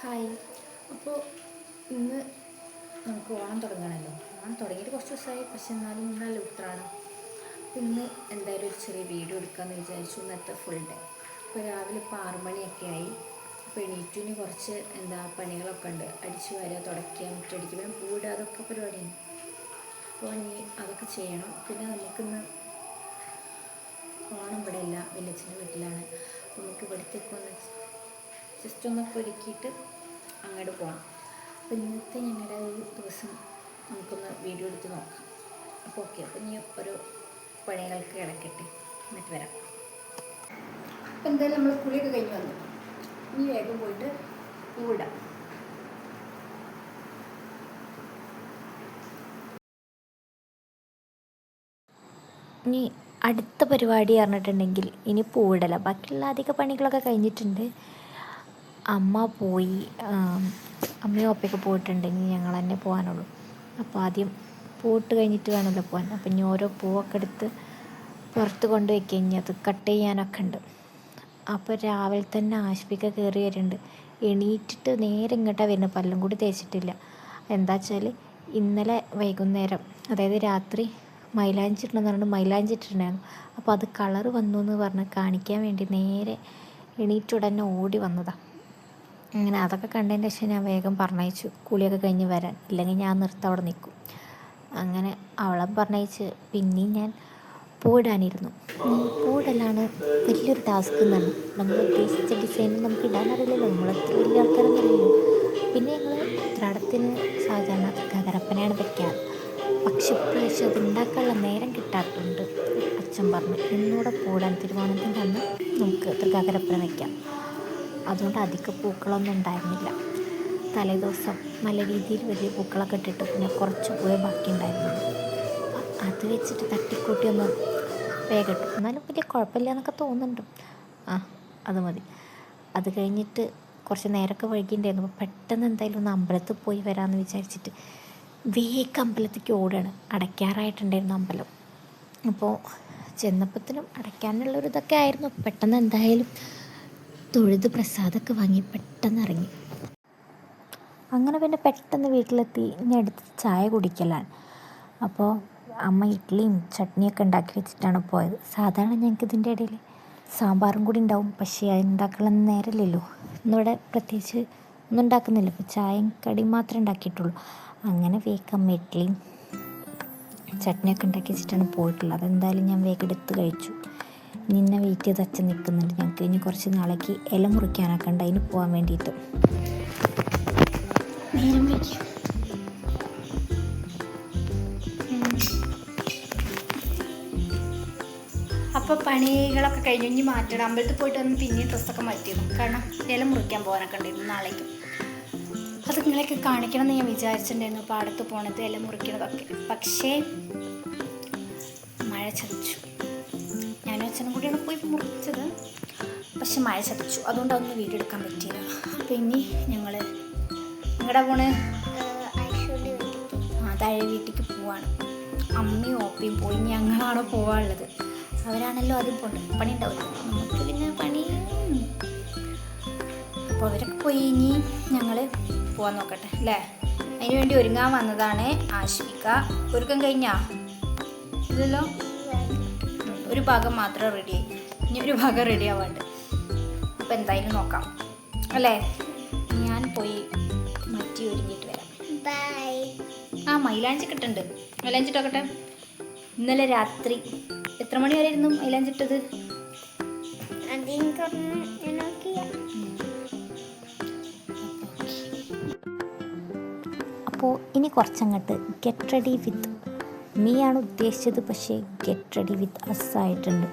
Hi. അപ്പോൾ ഇന്ന് നമുക്ക് ഓണം തുടങ്ങണമല്ലോ. ഓണം തുടങ്ങിയിട്ട് കുറച്ച് ദിവസമായി, പക്ഷെ എന്നാലും നല്ല ഉത്രാടം. അപ്പോൾ ഇന്ന് എന്തായാലും ഒരു ചെറിയ വീഡിയോ എടുക്കാമെന്ന് വിചാരിച്ചു. ഇന്നത്തെ ഫുൾ ഡേ ഇപ്പോൾ രാവിലെ ഇപ്പോൾ 6 മണിയൊക്കെ ആയി. അപ്പോൾ എണീറ്റിന് കുറച്ച് പണികളൊക്കെ ഉണ്ട്. അടിച്ചു വാരുക, തുടയ്ക്കുക, മുറ്റടിക്കുക, പൂവിടുക, അതൊക്കെ പരിപാടിയാണ്. അപ്പോൾ ഇനി അതൊക്കെ ചെയ്യണം. പിന്നെ നമുക്കിന്ന് ഓണം ഇവിടെ ഇല്ല, വില്ലേജിൻ്റെ വീട്ടിലാണ്. അപ്പോൾ നമുക്ക് ഇവിടത്തേക്ക് ഒന്ന് ജസ്റ്റ് ഒന്നൊക്കെ ഒരുക്കിയിട്ട് അങ്ങോട്ട് പോകണം. അപ്പോൾ ഇന്നത്തെ ഞങ്ങളുടെ ഒരു ദിവസം നമുക്കൊന്ന് വീഡിയോ എടുത്ത് നോക്കാം. അപ്പോൾ ഓക്കെ, അപ്പോൾ ഇനി ഓരോ പണികൾക്ക് കിടക്കട്ടെ, എന്നിട്ട് വരാം. അപ്പോൾ എന്തായാലും നമ്മൾ കുളിയൊക്കെ കഴിഞ്ഞ് വന്നു. ഇനി വേഗം പോയിട്ട് പൂവിടാം. ഇനി അടുത്ത പരിപാടി പറഞ്ഞിട്ടുണ്ടെങ്കിൽ ഇനി പൂവിടല. ബാക്കിയുള്ള അധിക പണികളൊക്കെ കഴിഞ്ഞിട്ടുണ്ട്. അമ്മ പോയി, അമ്മയും ഒപ്പയൊക്കെ പോയിട്ടുണ്ടെങ്കിൽ ഞങ്ങൾ തന്നെ പോകാനുള്ളൂ. അപ്പോൾ ആദ്യം പൂവിട്ട് കഴിഞ്ഞിട്ട് വേണമല്ലോ പോകാൻ. അപ്പം ഇനി ഓരോ പൂവൊക്കെ എടുത്ത് പുറത്ത് കൊണ്ട് വയ്ക്കുക. ഇനി അത് കട്ട് ചെയ്യാനൊക്കെ ഉണ്ട്. അപ്പോൾ രാവിലെ തന്നെ ആശുപത്രിക്ക് കയറി വരുന്നുണ്ട്. എണീറ്റിട്ട് നേരെ ഇങ്ങോട്ടാണ് വരുന്നത്. പല്ലും കൂടി തേച്ചിട്ടില്ല. എന്താ വെച്ചാൽ ഇന്നലെ വൈകുന്നേരം, അതായത് രാത്രി മൈലാഞ്ചി ഇടണമെന്ന് പറഞ്ഞിട്ട് മൈലാഞ്ചി ഇട്ടിട്ടുണ്ടായിരുന്നു. അപ്പോൾ അത് കളറ് വന്നു എന്ന് പറഞ്ഞ് കാണിക്കാൻ വേണ്ടി നേരെ എണീറ്റുടനെ ഓടി വന്നതാണ്. അങ്ങനെ അതൊക്കെ കണ്ടതിന് ശേഷം ഞാൻ വേഗം പറഞ്ഞയച്ചു കുളിയൊക്കെ കഴിഞ്ഞ് വരാൻ, ഇല്ലെങ്കിൽ ഞാൻ നിർത്തി അവിടെ നിൽക്കും. അങ്ങനെ അവളെ പറഞ്ഞയച്ച് പിന്നെയും ഞാൻ പൂവിടാനിരുന്നു. പൂവിടലാണ് വലിയൊരു ടാസ്ക് എന്നാണ്. നമ്മൾ ഉദ്ദേശിച്ച ഡിസൈനിൽ നമുക്ക് ഇടാനറിയില്ലല്ലോ, നമ്മളെത്ര വലിയ ആൾക്കാരൊന്നുമില്ലല്ലോ. പിന്നെ ഞങ്ങൾ ഉത്രാടത്തിന് സാധാരണ തൃക്കാക്കരപ്പനയാണ് വയ്ക്കാറ്. പക്ഷെ ഇപ്രാവശ്യം അത് ഉണ്ടാക്കാനുള്ള നേരം കിട്ടാത്തതുകൊണ്ട് അച്ഛൻ പറഞ്ഞു ഇന്നൂടെ പൂവിടാൻ, തിരുവോണത്തിൻ്റെ അന്ന് നമുക്ക് തൃക്കാക്കരപ്പന വയ്ക്കാം. അതുകൊണ്ട് അധിക പൂക്കളൊന്നും ഉണ്ടായിരുന്നില്ല. തലേദിവസം നല്ല രീതിയിൽ വലിയ പൂക്കളൊക്കെ ഇട്ടിട്ട് പിന്നെ കുറച്ച് പൂവേ ബാക്കി ഉണ്ടായിരുന്നു. അത് വെച്ചിട്ട് തട്ടിക്കൂട്ടി ഒന്ന് വേഗട്ടു. എന്നാലും വലിയ കുഴപ്പമില്ല എന്നൊക്കെ തോന്നുന്നുണ്ട്. അത് മതി. അത് കഴിഞ്ഞിട്ട് കുറച്ച് നേരമൊക്കെ വൈകിയിട്ടുണ്ടായിരുന്നു. അപ്പോൾ പെട്ടെന്ന് എന്തായാലും ഒന്ന് അമ്പലത്തിൽ പോയി വരാമെന്ന് വിചാരിച്ചിട്ട് വേഗം അമ്പലത്തേക്ക് ഓടുകയാണ്. അടയ്ക്കാറായിട്ടുണ്ടായിരുന്നു അമ്പലം. അപ്പോൾ ചെന്നപ്പത്തിനും അടയ്ക്കാനുള്ളൊരു ഇതൊക്കെ ആയിരുന്നു. പെട്ടെന്ന് എന്തായാലും തൊഴുത് പ്രസാദമൊക്കെ വാങ്ങി പെട്ടെന്ന് ഇറങ്ങി. അങ്ങനെ പിന്നെ പെട്ടെന്ന് വീട്ടിലെത്തി ഇനി അടുത്ത് ചായ കുടിക്കലാണ്. അപ്പോൾ അമ്മ ഇഡ്ഡലിയും ചട്നിയൊക്കെ ഉണ്ടാക്കി വെച്ചിട്ടാണ് പോയത്. സാധാരണ ഞങ്ങൾക്ക് ഇതിൻ്റെ ഇടയിൽ സാമ്പാറും കൂടി ഉണ്ടാവും, പക്ഷേ അതുണ്ടാക്കാനുള്ള നേരമില്ലല്ലോ. ഇന്നിവിടെ പ്രത്യേകിച്ച് ഒന്നും ഉണ്ടാക്കുന്നില്ല. അപ്പോൾ ചായയും കടിയും മാത്രമേ ഉണ്ടാക്കിയിട്ടുള്ളൂ. അങ്ങനെ വേഗം അമ്മ ഇഡ്ഡലിയും ചട്നിയൊക്കെ ഉണ്ടാക്കി വെച്ചിട്ടാണ് പോയിട്ടുള്ളത്. അതെന്തായാലും ഞാൻ വേഗം എടുത്ത് കഴിച്ചു. നിന്നെ വെയിറ്റ് ചെയ്ത് അച്ഛൻ നിൽക്കുന്നുണ്ട്. ഞങ്ങൾക്ക് ഇനി കുറച്ച് നാളേക്ക് ഇല മുറിക്കാനൊക്കെ ഉണ്ട്, അതിന് പോകാൻ വേണ്ടിയിട്ട്. നേരം വയ്ക്കും. അപ്പോൾ പണികളൊക്കെ കഴിഞ്ഞ് ഇനി മാറ്റണം. അമ്പലത്തിൽ പോയിട്ട് വന്ന് പിന്നെയും ഡ്രസ്സൊക്കെ മാറ്റിയിരുന്നു. കാരണം ഇല മുറിക്കാൻ പോകാനൊക്കെ ഉണ്ടായിരുന്നു നാളേക്കും. അത് നിങ്ങളെയൊക്കെ കാണിക്കണം എന്ന് ഞാൻ വിചാരിച്ചിട്ടുണ്ടായിരുന്നു, പാടത്ത് പോണത് ഇല മുറിക്കണതൊക്കെ. പക്ഷേ മഴ ചതിച്ചു. ഞാനും അച്ഛനും കൂടിയാണ് പോയി മുറിച്ചത്. പക്ഷെ മഴ ചതിച്ചു, അതുകൊണ്ട് അതൊന്നും വീഡിയോ എടുക്കാൻ പറ്റിയില്ല. അപ്പോൾ ഇനി ഞങ്ങൾ നിങ്ങളുടെ പോണ് താഴെ വീട്ടിലേക്ക് പോവാണ്. അമ്മയും ഓപ്പയും പോയി, ഞങ്ങളാണ് പോകാനുള്ളത്. അവരാണല്ലോ ആദ്യം പോകേണ്ടത്. പണി ഉണ്ടാവില്ല, നമുക്ക് പിന്നെ പണി. അപ്പോൾ അവരൊക്കെ പോയി, ഇനി ഞങ്ങൾ പോകാൻ നോക്കട്ടെ അല്ലേ. അതിന് വേണ്ടി ഒരുങ്ങാൻ വന്നതാണ് ആശ്വിക. ഒരുക്കം കഴിഞ്ഞാ ഇല്ലല്ലോ, ഒരു ഭാഗം മാത്രം റെഡിയായി, ഇനി ഒരു ഭാഗം റെഡി ആവാണ്ട്. അപ്പോൾ എന്തായാലും നോക്കാം അല്ലേ. ഞാൻ പോയി മാറ്റി ഒരുങ്ങിയിട്ട് വരാം. ബൈ. മൈലാഞ്ചി കിട്ടുന്നുണ്ട്, മൈലാഞ്ചി ഇട്ടോക്കട്ടെ. ഇന്നലെ രാത്രി എത്ര മണി വരെ ഇരുന്നു മൈലാഞ്ചി ഇട്ടത്? അപ്പോൾ ഇനി കുറച്ചങ്ങോട്ട് ഗെറ്റ് റെഡി വിത്ത് മീ ആണ് ഉദ്ദേശിച്ചത്, പക്ഷേ ഗെറ്റ് റെഡി വിത്ത് അസ് ആയിട്ടുണ്ട്.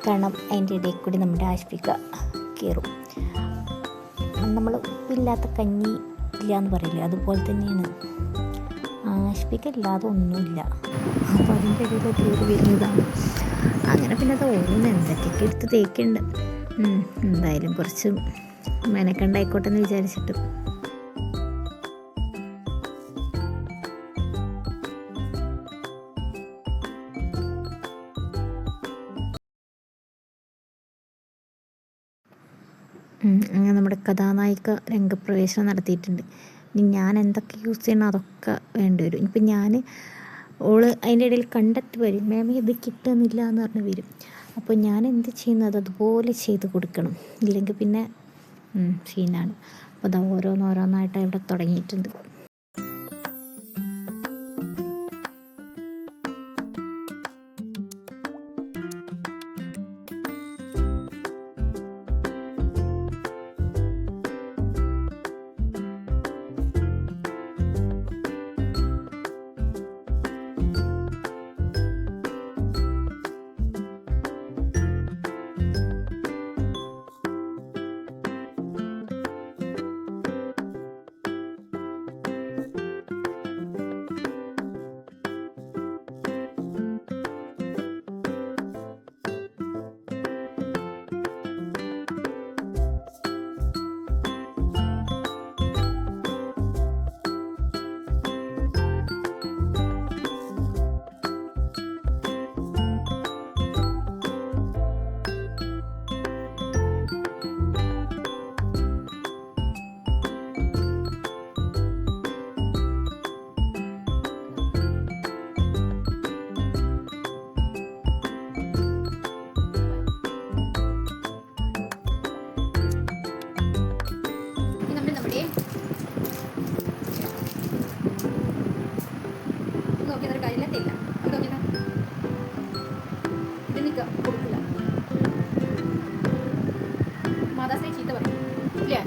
കാരണം അതിൻ്റെ ഇടയിൽ കൂടി നമ്മുടെ ആശ്വിക കയറും. നമ്മൾ ഉപ്പില്ലാത്ത കഞ്ഞി ഇല്ല എന്ന് പറയില്ലേ, അതുപോലെ തന്നെയാണ് ആശ്വിക ഇല്ലാതെ ഒന്നുമില്ല. അപ്പോൾ അതിൻ്റെ ഇടയിൽ കയറി വരുന്നതാണ്. അങ്ങനെ പിന്നെ അത് ഓരോന്ന് എന്തൊക്കെയൊക്കെ എടുത്ത് തേക്കുന്നുണ്ട്. എന്തായാലും കുറച്ച് മെനക്കണ്ടായിക്കോട്ടെ എന്ന് വിചാരിച്ചിട്ട്. അങ്ങനെ നമ്മുടെ കഥാനായിക ഒക്കെ രംഗപ്രവേശനം നടത്തിയിട്ടുണ്ട്. ഇനി ഞാൻ എന്തൊക്കെ യൂസ് ചെയ്യണം അതൊക്കെ വേണ്ടി വരും. ഇപ്പം ഞാൻ ഓള് അതിൻ്റെ ഇടയിൽ കണ്ടെത്തി വരും, മേമ ഇത് കിട്ടുന്നില്ല എന്ന് പറഞ്ഞ് വരും. അപ്പോൾ ഞാൻ എന്ത് ചെയ്യുന്നത് അതുപോലെ ചെയ്ത് കൊടുക്കണം, ഇല്ലെങ്കിൽ പിന്നെ സീനാണ്. അപ്പോൾ അത് ഓരോന്നോരോന്നായിട്ട് ഇവിടെ തുടങ്ങിയിട്ടുണ്ട്. നോക്കിയൊരു കാര്യത്തില്ല, ഇത് നിൽക്കുക കൊടുക്കില്ല. മാതാശ്രീ ചീത്ത പറയും ഇല്ലേ?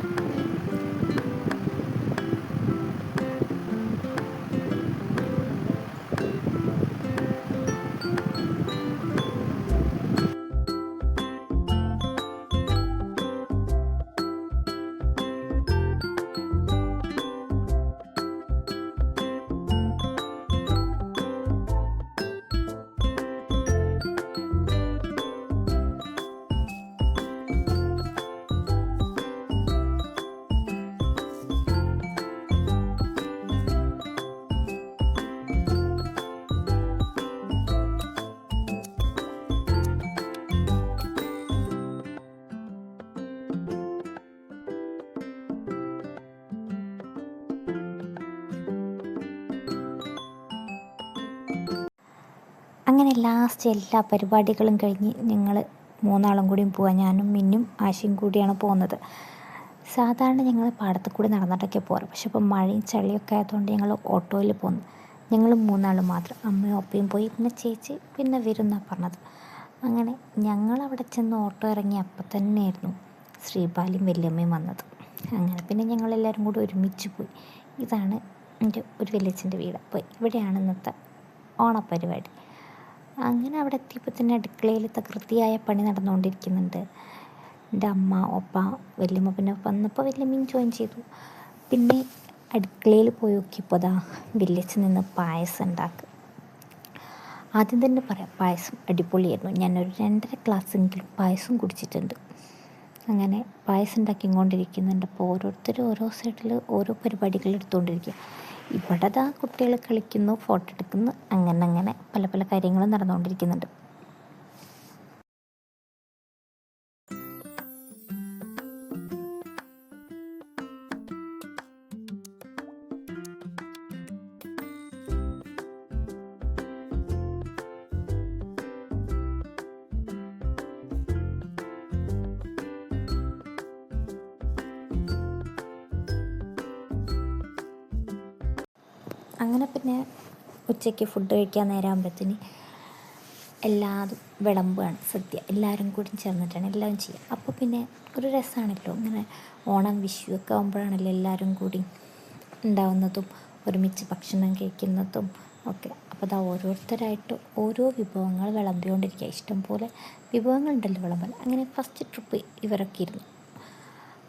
അങ്ങനെ ലാസ്റ്റ് എല്ലാ പരിപാടികളും കഴിഞ്ഞ് ഞങ്ങൾ മൂന്നാളും കൂടിയും പോവാൻ, ഞാനും മിന്നും ആശയും കൂടിയാണ് പോകുന്നത്. സാധാരണ ഞങ്ങൾ പാടത്ത് കൂടി നടന്നിട്ടൊക്കെ പോകാറ്, പക്ഷെ ഇപ്പോൾ മഴയും ചളിയൊക്കെ ആയതുകൊണ്ട് ഞങ്ങൾ ഓട്ടോയിൽ പോന്നു. ഞങ്ങൾ മൂന്നാളും മാത്രം, അമ്മയും ഒപ്പയും പോയി, പിന്നെ ചേച്ചി പിന്നെ വരുമെന്നാണ് പറഞ്ഞത്. അങ്ങനെ ഞങ്ങളവിടെ ചെന്ന് ഓട്ടോ ഇറങ്ങി അപ്പം തന്നെയായിരുന്നു ശ്രീബാലിയും വല്യമ്മയും വന്നത്. അങ്ങനെ പിന്നെ ഞങ്ങളെല്ലാവരും കൂടി ഒരുമിച്ച് പോയി. ഇതാണ് എൻ്റെ ഒരു വലിയച്ഛൻ്റെ വീട്. അപ്പോൾ ഇവിടെയാണ് ഇന്നത്തെ ഓണപ്പരിപാടി. അങ്ങനെ അവിടെ എത്തിയപ്പോൾ തന്നെ അടുക്കളയിൽ തകൃതിയായ പണി നടന്നുകൊണ്ടിരിക്കുന്നുണ്ട്. എൻ്റെ അമ്മ ഒപ്പ വല്യമ്മ പിന്നെ വന്നപ്പോൾ വല്യമ്മയും ജോയിൻ ചെയ്തു. പിന്നെ അടുക്കളയിൽ പോയി നോക്കിയപ്പോൾ അതാ വലിയച്ഛൻ നിന്ന് പായസം ഉണ്ടാക്കുക. ആദ്യം തന്നെ പറയാം, പായസം അടിപൊളിയായിരുന്നു. ഞാനൊരു 2.5 ഗ്ലാസ്സെങ്കിലും പായസം കുടിച്ചിട്ടുണ്ട്. അങ്ങനെ പായസം ഉണ്ടാക്കിക്കൊണ്ടിരിക്കുന്നുണ്ട്. അപ്പോൾ ഓരോരുത്തരും ഓരോ സൈഡിൽ ഓരോ പരിപാടികൾ എടുത്തുകൊണ്ടിരിക്കുക. ഇവിടെ ദാ കുട്ടികൾ കളിക്കുന്നു, ഫോട്ടോ എടുക്കുന്നു, അങ്ങനെ പല പല കാര്യങ്ങളും നടന്നുകൊണ്ടിരിക്കുന്നുണ്ട്. അങ്ങനെ പിന്നെ ഉച്ചയ്ക്ക് ഫുഡ് കഴിക്കാൻ നേരമാകുമ്പോഴത്തേന് എല്ലാതും വിളമ്പുകയാണ്, സദ്യ എല്ലാവരും കൂടി ചേർന്നിട്ടാണ് എല്ലാവരും ചെയ്യുക. അപ്പോൾ പിന്നെ ഒരു രസമാണല്ലോ, ഇങ്ങനെ ഓണം വിഷു ഒക്കെ ആകുമ്പോഴാണല്ലോ എല്ലാവരും കൂടി ഉണ്ടാവുന്നതും ഒരുമിച്ച് ഭക്ഷണം കഴിക്കുന്നതും ഒക്കെ. അപ്പോൾ അത് ഓരോരുത്തരായിട്ട് ഓരോ വിഭവങ്ങൾ വിളമ്പിക്കൊണ്ടിരിക്കുക. ഇഷ്ടംപോലെ വിഭവങ്ങളുണ്ടല്ലോ വിളമ്പാൻ. അങ്ങനെ ഫസ്റ്റ് ട്രിപ്പ് ഇവരൊക്കെ ഇരുന്നു.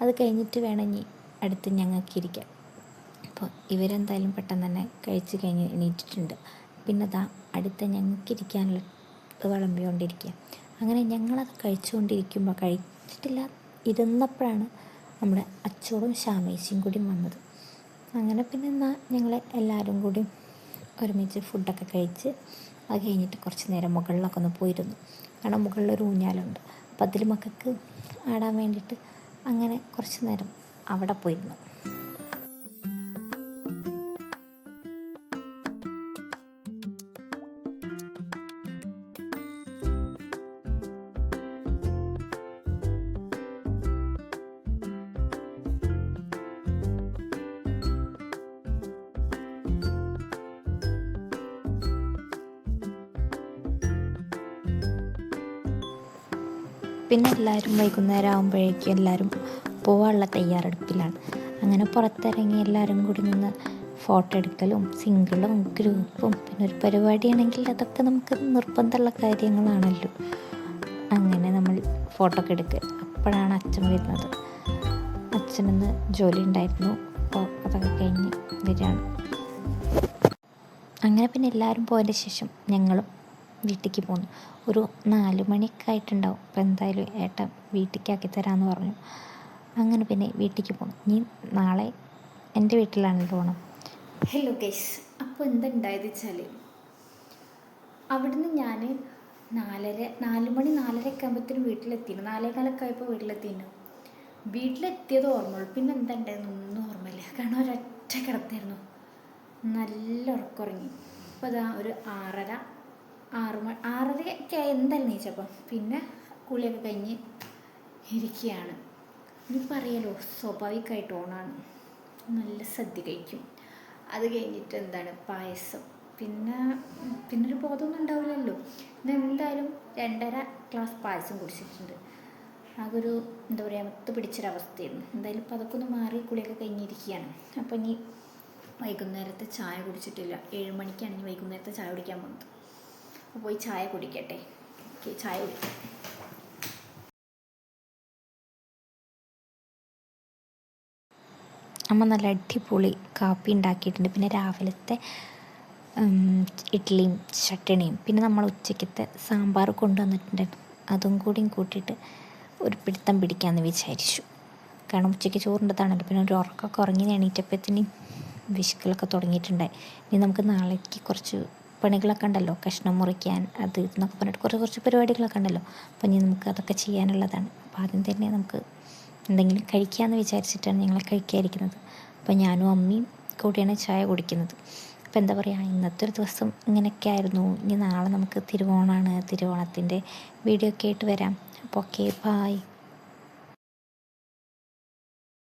അത് കഴിഞ്ഞിട്ട് വേണം ഇനി അടുത്ത് ഞങ്ങൾക്ക് ഇരിക്കാൻ. അപ്പോൾ ഇവരെന്തായാലും പെട്ടെന്ന് തന്നെ കഴിച്ച് കഴിഞ്ഞ് എണീറ്റിട്ടുണ്ട്. പിന്നെ അതാ അടുത്ത ഞങ്ങൾക്കിരിക്കാനുള്ള വിളമ്പിക്കൊണ്ടിരിക്കുക. അങ്ങനെ ഞങ്ങളത് കഴിച്ചുകൊണ്ടിരിക്കുമ്പോൾ, കഴിച്ചിട്ടില്ല ഇരുന്നപ്പോഴാണ് നമ്മുടെ അച്ചോടും ശ്യാമേച്ചിയും കൂടി വന്നത്. അങ്ങനെ പിന്നെ എന്നാൽ ഞങ്ങൾ എല്ലാവരും കൂടി ഒരുമിച്ച് ഫുഡൊക്കെ കഴിച്ച് അത് കഴിഞ്ഞിട്ട് കുറച്ച് നേരം മുകളിലൊക്കെ ഒന്ന് പോയിരുന്നു. കാരണം മുകളിലൊരു ഊഞ്ഞാലുണ്ട്, അപ്പോൾ അതിൽ മക്കൾക്ക് ആടാൻ വേണ്ടിയിട്ട് അങ്ങനെ കുറച്ച് നേരം അവിടെ പോയിരുന്നു. പിന്നെ എല്ലാവരും വൈകുന്നേരം ആകുമ്പോഴേക്കും എല്ലാവരും പോകാനുള്ള തയ്യാറെടുപ്പിലാണ്. അങ്ങനെ പുറത്തിറങ്ങി എല്ലാവരും കൂടി നിന്ന് ഫോട്ടോ എടുക്കലും സിംഗിളും ഗ്രൂപ്പും പിന്നെ ഒരു പരിപാടിയാണെങ്കിൽ അതൊക്കെ നമുക്ക് നിർബന്ധമുള്ള കാര്യങ്ങളാണല്ലോ. അങ്ങനെ നമ്മൾ ഫോട്ടോ ഒക്കെ എടുക്കുക. അപ്പോഴാണ് അച്ഛൻ വരുന്നത്. അച്ഛനിന്ന് ജോലി ഉണ്ടായിരുന്നു, അപ്പോൾ അതൊക്കെ കഴിഞ്ഞ് വരികയാണ്. അങ്ങനെ പിന്നെ എല്ലാവരും പോയതിന് ശേഷം ഞങ്ങളും വീട്ടിലേക്ക് പോന്നു. ഒരു 4 മണിയൊക്കെ ആയിട്ടുണ്ടാവും. അപ്പോൾ എന്തായാലും ഏട്ടൻ വീട്ടിലേക്കാക്കി തരാമെന്ന് പറഞ്ഞു. അങ്ങനെ പിന്നെ വീട്ടിലേക്ക് പോന്നു. ഇനി നാളെ എൻ്റെ വീട്ടിലാണല്ലോ ഓണം. ഹലോ ഗൈസ്, അപ്പോൾ എന്തുണ്ടായത് വെച്ചാൽ അവിടുന്ന് ഞാൻ 4 മണി 4:30 ആകുമ്പോഴത്തേനും വീട്ടിലെത്തിയിരുന്നു. 4:15 ആയപ്പോൾ വീട്ടിലെത്തിയിരുന്നു. വീട്ടിലെത്തിയത് ഓർമ്മയുള്ളൂ. പിന്നെ എന്തുണ്ടായിരുന്നു ഒന്നും ഓർമ്മയില്ല. കാരണം ഒരൊറ്റ കിടത്തായിരുന്നു. നല്ല ഉറക്കമുറങ്ങി. അപ്പോൾ അതാ ഒരു 6:30 എന്തായാലും നീച്ചപ്പം പിന്നെ കുളിയൊക്കെ കഴിഞ്ഞ് ഇരിക്കുകയാണ്. ഇനിയിപ്പോൾ അറിയാലോ, സ്വാഭാവികമായിട്ട് ഓണാണ്. നല്ല സദ്യ കഴിക്കും. അത് കഴിഞ്ഞിട്ട് എന്താണ് പായസം, പിന്നൊരു ബോധമൊന്നും ഉണ്ടാവില്ലല്ലോ. ഇന്ന് എന്തായാലും 2.5 ഗ്ലാസ് പായസം കുടിച്ചിട്ടുണ്ട്. അതൊരു എന്താ പറയുക, മൊത്ത് പിടിച്ചൊരവസ്ഥയായിരുന്നു. എന്തായാലും ഇപ്പോൾ അതൊക്കെ ഒന്ന് മാറി കുളിയൊക്കെ കഴിഞ്ഞിരിക്കുകയാണ്. അപ്പോൾ ഇനി വൈകുന്നേരത്തെ ചായ കുടിച്ചിട്ടില്ല. 7 മണിക്കാണ് ഇനി വൈകുന്നേരത്തെ ചായ കുടിക്കാൻ പോകുന്നത്. അപ്പോൾ പോയി ചായ കുടിക്കട്ടെ. ഓക്കെ, ചായ കുടിക്കാം. അമ്മ നല്ല അടിപൊളി കാപ്പി ഉണ്ടാക്കിയിട്ടുണ്ട്. പിന്നെ രാവിലത്തെ ഇഡ്ഡലിയും ചട്ടണിയും പിന്നെ നമ്മൾ ഉച്ചയ്ക്കത്തെ സാമ്പാർ കൊണ്ടുവന്നിട്ടുണ്ടായിരുന്നു. അതും കൂടിയും കൂട്ടിയിട്ട് ഒരു പിടുത്തം പിടിക്കാമെന്ന് വിചാരിച്ചു. കാരണം ഉച്ചയ്ക്ക് ചോറിൻ്റെതാണല്ലോ. പിന്നെ ഒരു ഉറക്കമൊക്കെ ഉറങ്ങി എണീറ്റപ്പോഴത്തേനും വിശക്കലൊക്കെ തുടങ്ങിയിട്ടുണ്ടായി. ഇനി നമുക്ക് നാളേക്ക് കുറച്ച് പണികളൊക്കെ ഉണ്ടല്ലോ, കഷ്ണം മുറിക്കാൻ അത് എന്നൊക്കെ പറഞ്ഞിട്ട് കുറച്ച് പരിപാടികളൊക്കെ ഉണ്ടല്ലോ. അപ്പോൾ ഇനി നമുക്ക് അതൊക്കെ ചെയ്യാനുള്ളതാണ്. അപ്പോൾ ആദ്യം തന്നെ നമുക്ക് എന്തെങ്കിലും കഴിക്കാമെന്ന് വിചാരിച്ചിട്ടാണ് ഞങ്ങൾ കഴിക്കാതിരിക്കുന്നത്. അപ്പോൾ ഞാനും അമ്മയും കൂടിയാണ് ചായ കുടിക്കുന്നത്. അപ്പോൾ എന്താ പറയുക, ഇന്നത്തെ ഒരു ദിവസം ഇങ്ങനെയൊക്കെ ആയിരുന്നു. ഇനി നാളെ നമുക്ക് തിരുവോണമാണ്. തിരുവോണത്തിൻ്റെ വീഡിയോ ഒക്കെ ആയിട്ട് വരാം. അപ്പോൾ ഓക്കെ, ബായ്.